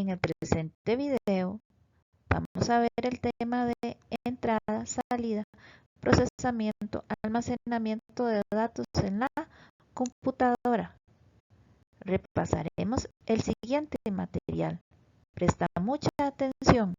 En el presente video vamos a ver el tema de entrada, salida, procesamiento, almacenamiento de datos en la computadora. Repasaremos el siguiente material. Presta mucha atención.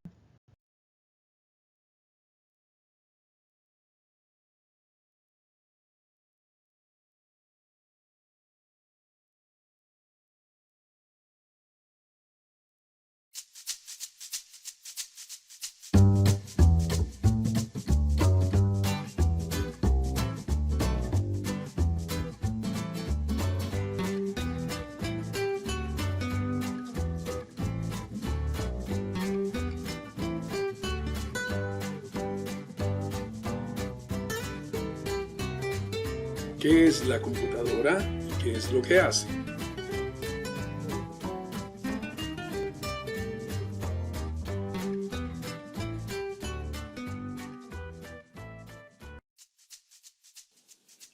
¿Qué es la computadora y qué es lo que hace?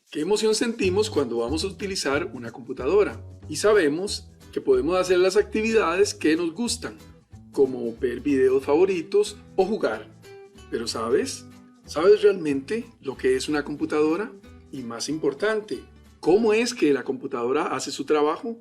¿Qué emoción sentimos cuando vamos a utilizar una computadora? Y sabemos que podemos hacer las actividades que nos gustan, como ver videos favoritos o jugar. Pero ¿sabes? ¿Sabes realmente lo que es una computadora? Y más importante, ¿cómo es que la computadora hace su trabajo?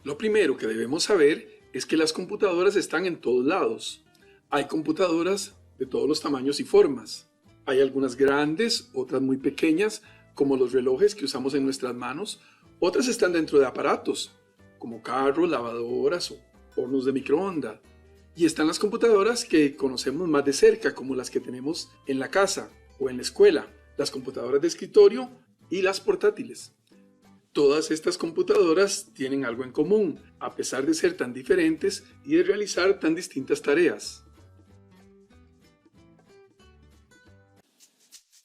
Lo primero que debemos saber es que las computadoras están en todos lados. Hay computadoras de todos los tamaños y formas. Hay algunas grandes, otras muy pequeñas, como los relojes que usamos en nuestras manos. Otras están dentro de aparatos, como carros, lavadoras o hornos de microondas. Y están las computadoras que conocemos más de cerca, como las que tenemos en la casa o en la escuela, las computadoras de escritorio y las portátiles. Todas estas computadoras tienen algo en común, a pesar de ser tan diferentes y de realizar tan distintas tareas.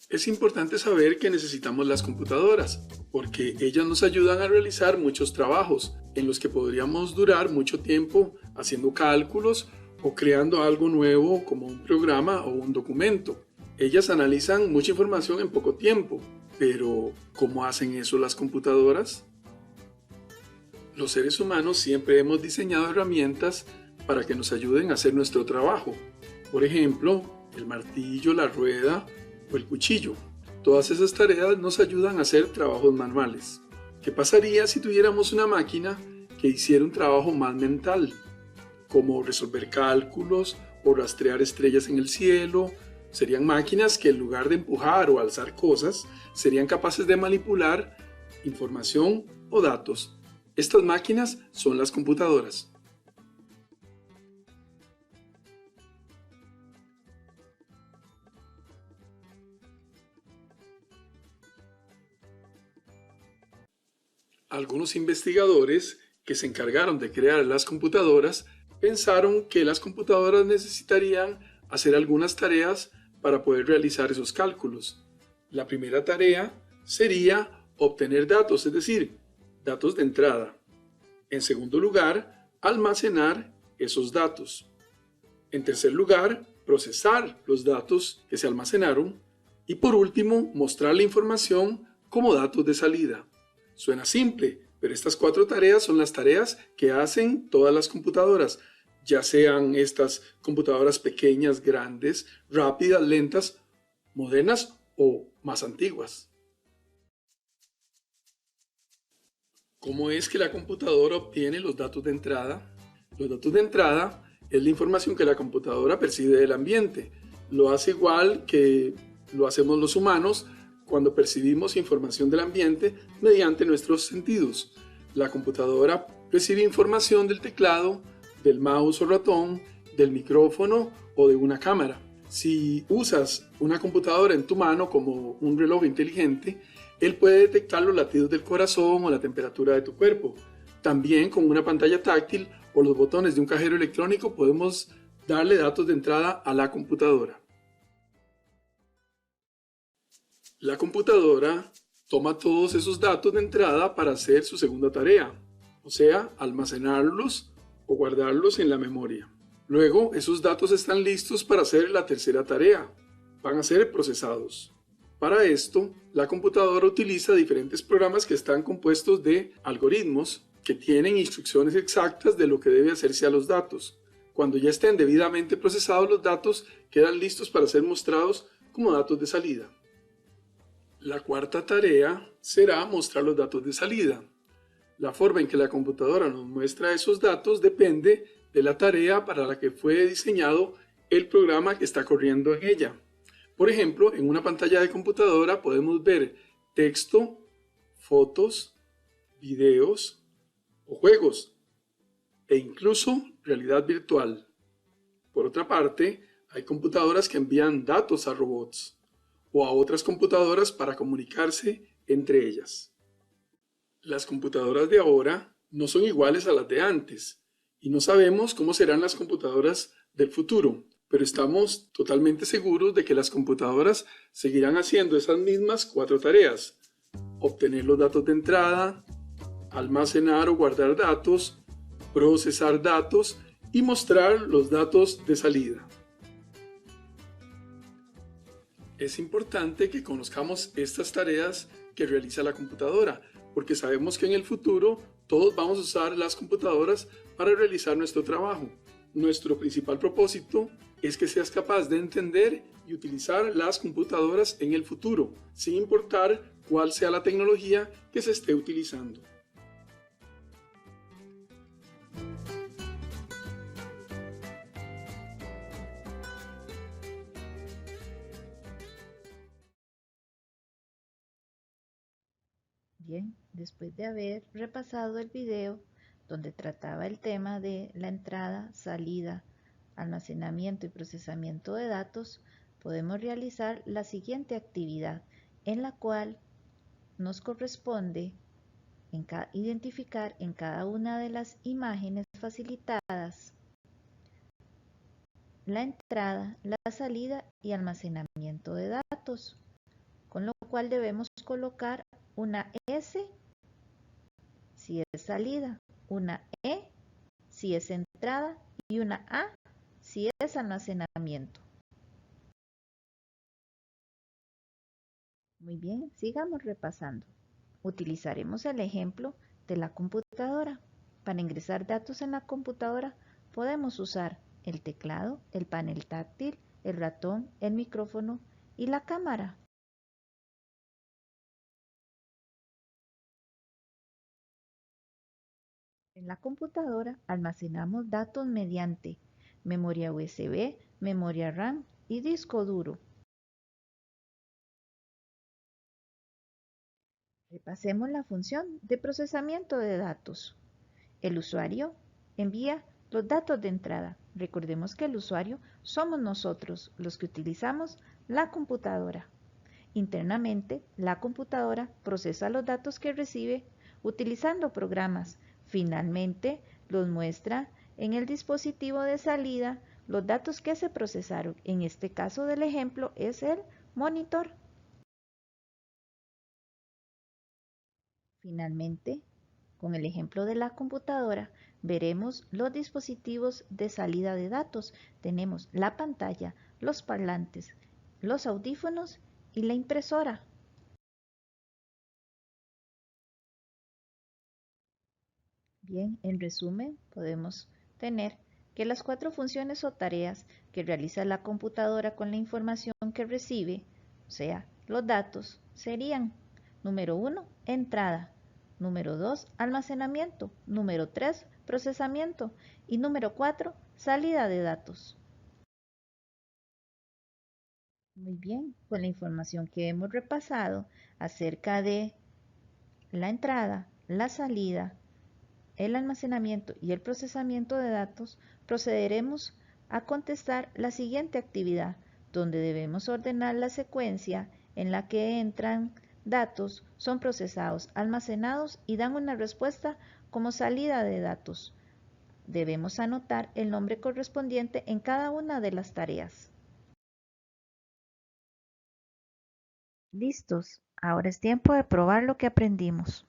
Es importante saber que necesitamos las computadoras, porque ellas nos ayudan a realizar muchos trabajos en los que podríamos durar mucho tiempo haciendo cálculos o creando algo nuevo como un programa o un documento. Ellas analizan mucha información en poco tiempo, pero ¿cómo hacen eso las computadoras? Los seres humanos siempre hemos diseñado herramientas para que nos ayuden a hacer nuestro trabajo. Por ejemplo, el martillo, la rueda o el cuchillo. Todas esas tareas nos ayudan a hacer trabajos manuales. ¿Qué pasaría si tuviéramos una máquina que hiciera un trabajo más mental? Como resolver cálculos o rastrear estrellas en el cielo. Serían máquinas que en lugar de empujar o alzar cosas, serían capaces de manipular información o datos. Estas máquinas son las computadoras. Algunos investigadores que se encargaron de crear las computadoras pensaron que las computadoras necesitarían hacer algunas tareas para poder realizar esos cálculos. La primera tarea sería obtener datos, es decir, datos de entrada. En segundo lugar, almacenar esos datos. En tercer lugar, procesar los datos que se almacenaron. Y por último, mostrar la información como datos de salida. Suena simple, pero estas 4 tareas son las tareas que hacen todas las computadoras, ya sean estas computadoras pequeñas, grandes, rápidas, lentas, modernas o más antiguas. ¿Cómo es que la computadora obtiene los datos de entrada? Los datos de entrada es la información que la computadora percibe del ambiente. Lo hace igual que lo hacemos los humanos cuando percibimos información del ambiente mediante nuestros sentidos. La computadora recibe información del teclado, del mouse o ratón, del micrófono o de una cámara. Si usas una computadora en tu mano como un reloj inteligente, él puede detectar los latidos del corazón o la temperatura de tu cuerpo. También con una pantalla táctil o los botones de un cajero electrónico podemos darle datos de entrada a la computadora. La computadora toma todos esos datos de entrada para hacer su segunda tarea, o sea, almacenarlos o guardarlos en la memoria. Luego, esos datos están listos para hacer la tercera tarea. Van a ser procesados. Para esto, la computadora utiliza diferentes programas que están compuestos de algoritmos que tienen instrucciones exactas de lo que debe hacerse a los datos. Cuando ya estén debidamente procesados los datos, quedan listos para ser mostrados como datos de salida. La cuarta tarea será mostrar los datos de salida. La forma en que la computadora nos muestra esos datos depende de la tarea para la que fue diseñado el programa que está corriendo en ella. Por ejemplo, en una pantalla de computadora podemos ver texto, fotos, videos o juegos, e incluso realidad virtual. Por otra parte, hay computadoras que envían datos a robots o a otras computadoras para comunicarse entre ellas. Las computadoras de ahora no son iguales a las de antes y no sabemos cómo serán las computadoras del futuro, pero estamos totalmente seguros de que las computadoras seguirán haciendo esas mismas 4 tareas: obtener los datos de entrada, almacenar o guardar datos, procesar datos y mostrar los datos de salida. Es importante que conozcamos estas tareas que realiza la computadora, porque sabemos que en el futuro todos vamos a usar las computadoras para realizar nuestro trabajo. Nuestro principal propósito es que seas capaz de entender y utilizar las computadoras en el futuro, sin importar cuál sea la tecnología que se esté utilizando. Bien, después de haber repasado el video donde trataba el tema de la entrada, salida, almacenamiento y procesamiento de datos, podemos realizar la siguiente actividad, en la cual nos corresponde identificar en cada una de las imágenes facilitadas la entrada, la salida y almacenamiento de datos, con lo cual debemos colocar una S si es salida, una E si es entrada y una A si es almacenamiento. Muy bien, sigamos repasando. Utilizaremos el ejemplo de la computadora. Para ingresar datos en la computadora podemos usar el teclado, el panel táctil, el ratón, el micrófono y la cámara. En la computadora almacenamos datos mediante memoria USB, memoria RAM y disco duro. Repasemos la función de procesamiento de datos. El usuario envía los datos de entrada. Recordemos que el usuario somos nosotros los que utilizamos la computadora. Internamente, la computadora procesa los datos que recibe utilizando programas. Finalmente, los muestra en el dispositivo de salida los datos que se procesaron. En este caso del ejemplo es el monitor. Finalmente, con el ejemplo de la computadora, veremos los dispositivos de salida de datos. Tenemos la pantalla, los parlantes, los audífonos y la impresora. Bien, en resumen, podemos tener que las 4 funciones o tareas que realiza la computadora con la información que recibe, o sea, los datos, serían: número 1, entrada; número 2, almacenamiento; número 3, procesamiento; y número 4, salida de datos. Muy bien, con la información que hemos repasado acerca de la entrada, la salida, el almacenamiento y el procesamiento de datos, procederemos a contestar la siguiente actividad, donde debemos ordenar la secuencia en la que entran datos, son procesados, almacenados y dan una respuesta como salida de datos. Debemos anotar el nombre correspondiente en cada una de las tareas. Listos, ahora es tiempo de probar lo que aprendimos.